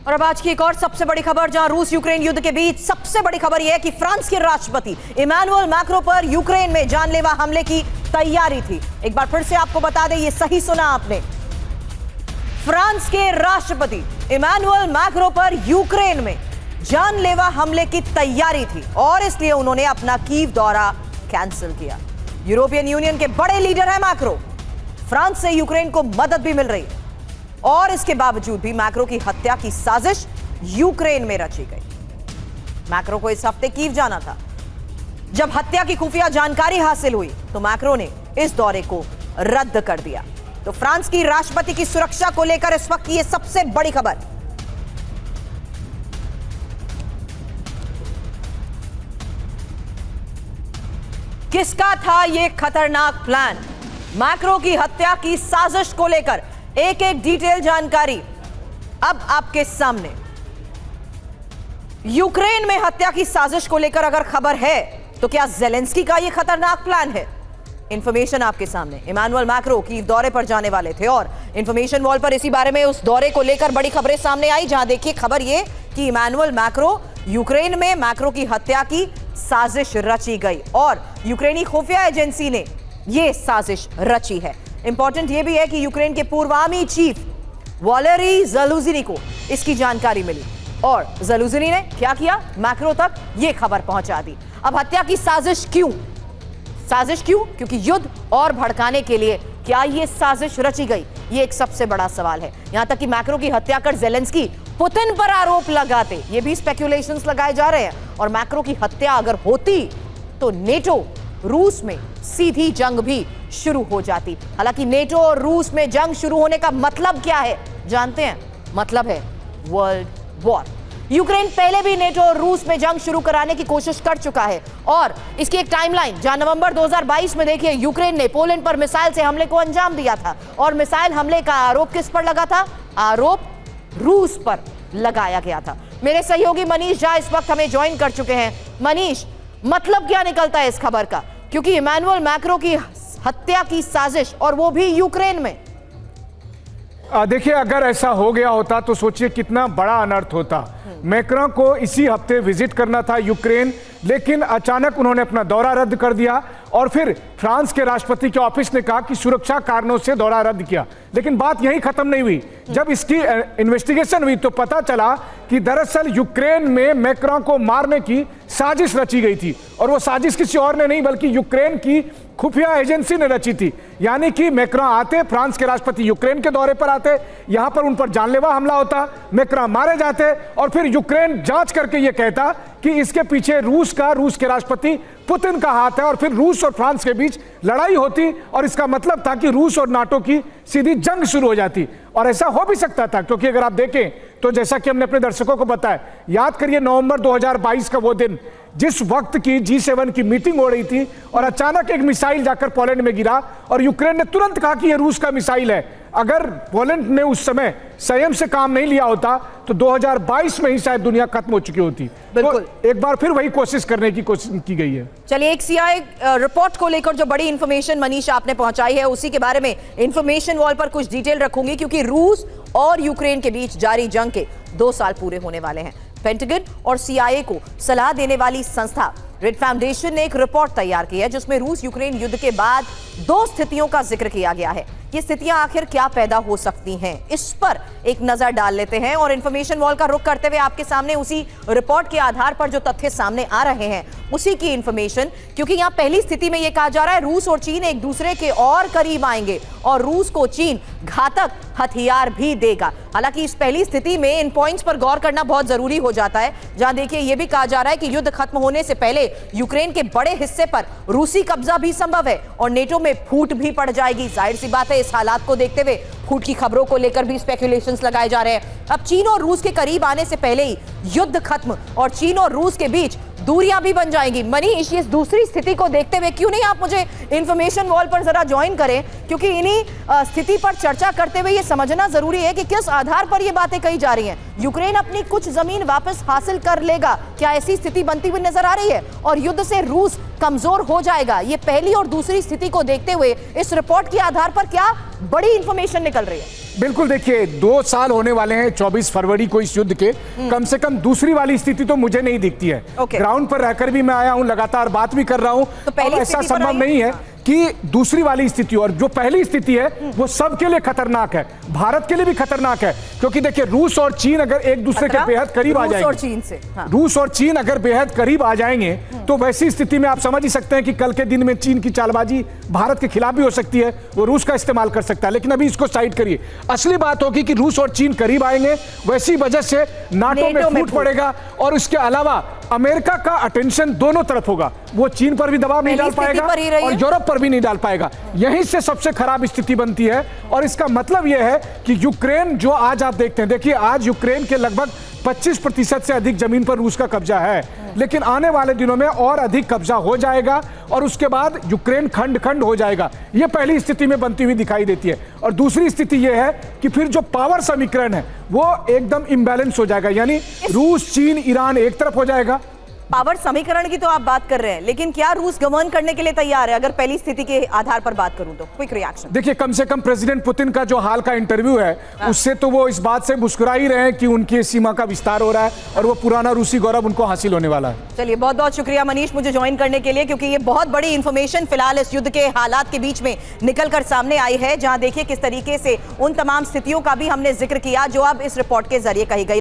और अब आज की एक और सबसे बड़ी खबर, जहां रूस यूक्रेन युद्ध के बीच सबसे बड़ी खबर यह है कि फ्रांस के राष्ट्रपति इमैनुअल मैक्रों पर यूक्रेन में जानलेवा हमले की तैयारी थी। एक बार फिर से आपको बता दें, ये सही सुना आपने, फ्रांस के राष्ट्रपति इमैनुअल मैक्रों पर यूक्रेन में जानलेवा हमले की तैयारी थी और इसलिए उन्होंने अपना कीव दौरा कैंसिल किया। यूरोपियन यूनियन के बड़े लीडर हैं मैक्रो, फ्रांस से यूक्रेन को मदद भी मिल रही है और इसके बावजूद भी मैक्रो की हत्या की साजिश यूक्रेन में रची गई। मैक्रो को इस हफ्ते कीव जाना था। जब हत्या की खुफिया जानकारी हासिल हुई तो मैक्रो ने इस दौरे को रद्द कर दिया। तो फ्रांस की राष्ट्रपति की सुरक्षा को लेकर इस वक्त की यह सबसे बड़ी खबर। किसका था यह खतरनाक प्लान? मैक्रो की हत्या की साजिश को लेकर एक एक डिटेल जानकारी अब आपके सामने। यूक्रेन में हत्या की साजिश को लेकर अगर खबर है तो क्या ज़ेलेंस्की का यह खतरनाक प्लान है? इंफॉर्मेशन आपके सामने। इमैनुअल मैक्रो कीव दौरे पर जाने वाले थे और इंफॉर्मेशन वॉल पर इसी बारे में उस दौरे को लेकर बड़ी खबरें सामने आई, जहां देखिए खबर यह कि इमैनुअल मैक्रो यूक्रेन में मैक्रो की हत्या की साजिश रची गई और यूक्रेनी खुफिया एजेंसी ने यह साजिश रची है। इंपॉर्टेंट यह भी है कि यूक्रेन के पूर्व आर्मी चीफ वॉलेरी ज़लुझनी को इसकी जानकारी मिली और ज़लुझनी ने क्या किया, मैक्रो तक यह खबर पहुंचा दी। अब हत्या की साजिश क्यों? क्योंकि युद्ध और भड़काने के लिए क्या यह साजिश रची गई? यह एक सबसे बड़ा सवाल है। यहां तक कि मैक्रो की हत्या कर ज़ेलेंस्की पुतिन पर आरोप लगाते, ये भी स्पेक्युलेशंस लगाए जा रहे हैं। और मैक्रो की हत्या अगर होती तो नेटो रूस में सीधी जंग भी शुरू हो जाती। हालांकि नेटो और रूस में जंग शुरू होने का मतलब क्या है जानते हैं? मतलब है वर्ल्ड वॉर। यूक्रेन पहले भी नेटो और रूस में जंग शुरू कराने की कोशिश कर चुका है और इसकी एक टाइमलाइन, जहां नवंबर 2022 में देखिए यूक्रेन ने पोलैंड पर मिसाइल से हमले को अंजाम दिया था और मिसाइल हमले का आरोप किस पर लगा था? आरोप रूस पर लगाया गया था। मेरे सहयोगी मनीष झा इस वक्त हमें ज्वाइन कर चुके हैं। मनीष, मतलब क्या निकलता है इस खबर का? क्योंकि इमैनुअल मैक्रो की हत्या की साजिश और वो भी यूक्रेन में। देखिए, अगर ऐसा हो गया होता तो सोचिए कितना बड़ा अनर्थ होता। मैक्रो को इसी हफ्ते विजिट करना था यूक्रेन, लेकिन अचानक उन्होंने अपना दौरा रद्द कर दिया और फिर फ्रांस के राष्ट्रपति के ऑफिस ने कहा कि सुरक्षा कारणों से दौरा रद्द किया। लेकिन बात यही खत्म नहीं हुई। जब इसकी इन्वेस्टिगेशन हुई तो पता चला कि दरअसल यूक्रेन में मैक्रो को मारने की साजिश रची गई थी और वो साजिश किसी और ने नहीं बल्कि यूक्रेन की खुफिया एजेंसी ने रची थी। यानी कि मैक्रो आते, फ्रांस के राष्ट्रपति यूक्रेन के दौरे पर आते, यहां पर उन पर जानलेवा हमला होता, मैक्रो मारे जाते और फिर यूक्रेन जांच करके यह कहता कि इसके पीछे रूस के राष्ट्रपति पुतिन का हाथ है और फिर रूस और फ्रांस के बीच लड़ाई होती और इसका मतलब था कि रूस और नाटो की सीधी जंग शुरू हो जाती। और ऐसा हो भी सकता था क्योंकि अगर आप देखें तो जैसा कि हमने अपने दर्शकों को बताया, याद करिए नवंबर 2022 का वो दिन जिस वक्त की G7 की मीटिंग हो रही थी और अचानक एक मिसाइल जाकर पोलैंड में गिरा और यूक्रेन ने तुरंत कहा कि यह रूस का मिसाइल है। अगर पोलैंड ने उस समय संयम से काम नहीं लिया होता तो 2022 में ही शायद दुनिया खत्म हो चुकी होती। बिल्कुल, तो एक बार फिर वही कोशिश करने की कोशिश की गई है। चलिए, एक सीआईए रिपोर्ट को लेकर जो बड़ी इंफॉर्मेशन मनीष आपने पहुंचाई है उसी के बारे में इंफॉर्मेशन वॉल पर कुछ डिटेल रखूंगी, क्योंकि रूस और यूक्रेन के बीच जारी जंग के 2 साल पूरे होने वाले हैं। पेंटागन और सीआईए को सलाह देने वाली संस्था रेड फाउंडेशन ने एक रिपोर्ट तैयार की है जिसमें रूस यूक्रेन युद्ध के बाद 2 स्थितियों का जिक्र किया गया है। ये स्थितियां आखिर क्या पैदा हो सकती हैं, इस पर एक नजर डाल लेते हैं और इंफॉर्मेशन वॉल का रुख करते हुए आपके सामने उसी रिपोर्ट के आधार पर जो तथ्य सामने आ रहे हैं उसी की इंफॉर्मेशन। क्योंकि यहां पहली स्थिति में यह कहा जा रहा है रूस और चीन एक दूसरे के और करीब आएंगे और रूस को चीन घातक हथियार भी देगा। हालांकि इस पहली स्थिति में इन पॉइंट्स पर गौर करना बहुत जरूरी हो जाता है, जहां देखिए यह भी कहा जा रहा है कि युद्ध खत्म होने से पहले यूक्रेन के बड़े हिस्से पर रूसी कब्जा भी संभव है और नेटो में फूट भी पड़ जाएगी। जाहिर सी बात है, इस हालात को देखते हुए फूट की खबरों को लेकर भी स्पेक्युलेशंस लगाए जा रहे हैं। अब चीन और रूस के करीब आने से पहले ही युद्ध खत्म और चीन और रूस के बीच दूरियां भी बन जाएंगी। मनीष, इस दूसरी स्थिति को देखते हुए क्यों नहीं आप मुझे इंफॉर्मेशन वॉल पर जरा ज्वाइन करें, क्योंकि इन्हीं स्थिति पर चर्चा करते हुए ये समझना जरूरी है कि किस आधार पर ये बातें कही जा रही हैं। यूक्रेन अपनी कुछ जमीन वापस हासिल कर लेगा, क्या ऐसी स्थिति बनती हुई नजर आ रही है? और युद्ध से रूस कमजोर हो जाएगा। ये पहली और दूसरी स्थिति को देखते हुए इस रिपोर्ट के आधार पर क्या बड़ी इंफॉर्मेशन निकल रही है? बिल्कुल, देखिए 2 साल होने वाले हैं 24 फरवरी को इस युद्ध के। कम से कम दूसरी वाली स्थिति तो मुझे नहीं दिखती है। ग्राउंड पर रहकर भी मैं आया हूं, लगातार बात भी कर रहा हूं, तो ऐसा संभव नहीं है कि दूसरी वाली स्थिति, और जो पहली स्थिति है वो सबके लिए खतरनाक है, भारत के लिए भी खतरनाक है। क्योंकि देखिए रूस और चीन अगर एक दूसरे के बेहद करीब आ जाएंगे, रूस और चीन अगर बेहद करीब आ जाएंगे तो वैसी स्थिति में आप समझ ही सकते हैं कि कल के दिन में चीन की चालबाजी भारत के खिलाफ भी हो सकती है, वो रूस का इस्तेमाल कर सकता है। लेकिन अभी इसको साइड करिए, असली बात होगी कि रूस और चीन करीब आएंगे, वैसी वजह से नाटो में फूट पड़ेगा, और उसके अलावा अमेरिका का अटेंशन दोनों तरफ होगा। वो चीन पर भी दबाव नहीं डाल पाएगा और यूरोप पर भी नहीं डाल पाएगा। यहीं से सबसे खराब स्थिति बनती है। और इसका मतलब यह है कि यूक्रेन, जो आज आप देखते हैं, देखिए आज यूक्रेन के लगभग 25% से अधिक जमीन पर रूस का कब्जा है, लेकिन आने वाले दिनों में और अधिक कब्जा हो जाएगा और उसके बाद यूक्रेन खंड खंड हो जाएगा। यह पहली स्थिति में बनती हुई दिखाई देती है। और दूसरी स्थिति यह है कि फिर जो पावर समीकरण है वो एकदम इम्बैलेंस हो जाएगा, यानी रूस, चीन, ईरान एक तरफ हो जाएगा। पावर समीकरण की तो आप बात कर रहे हैं, लेकिन क्या रूस गवर्न करने के लिए तैयार है? अगर पहली स्थिति के आधार पर बात करूं तो क्विक रिएक्शन। देखिए, कम से कम प्रेसिडेंट पुतिन का जो हाल का इंटरव्यू है उससे तो वो इस बात से मुस्कुरा ही रहे हैं कि उनकी सीमा का विस्तार हो रहा है और वो पुराना रूसी गौरव उनको हासिल होने वाला है। चलिए, बहुत बहुत शुक्रिया मनीष मुझे ज्वाइन करने के लिए, क्योंकि ये बहुत बड़ी इंफॉर्मेशन फिलहाल इस युद्ध के हालात के बीच में निकल कर सामने आई है, जहां देखिए किस तरीके से उन तमाम स्थितियों का भी हमने जिक्र किया जो अब इस रिपोर्ट के जरिए कही गई।